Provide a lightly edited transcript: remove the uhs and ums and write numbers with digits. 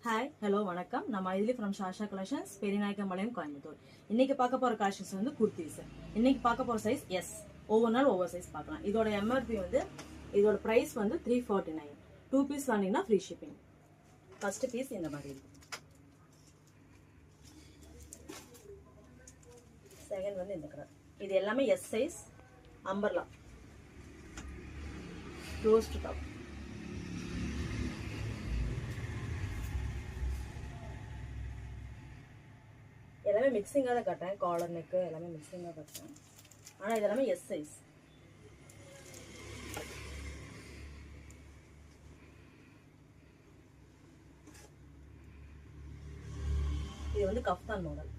Hi hello வணக்கம். நான் Maithili from ஷாஷா collections, Periyanaickenpalayam, Coimbatore. இன்னைக்கு பார்க்க போற கலெக்ஷன்ஸ் வந்து குர்த்திஸ். இன்னைக்கு பார்க்க போற சைஸ் எஸ். ஒவ்வொரு நாள் ஒவ்வொரு சைஸ் பார்க்கலாம். இதோட எம்ஆர்பி வந்து இதோட பிரைஸ் வந்து 349. 2 பீஸ் வாங்கினீங்கன்னா ஃப்ரீ ஷிப்பிங். ஃபர்ஸ்ட் பீஸ் இந்த மாதிரி இருக்கு. செகண்ட் வந்து இந்த கலர். இது எல்லாமே S size, umbrella, close to top. எல்லாமே மிக்சிங்காக தான் காட்டுறேன். காலர் நெக்கு எல்லாமே மிக்சிங்காக காட்டுறேன். ஆனால் இது எல்லாமே எஸ் சைஸ். இது வந்து கஃப்தான் மாடல்.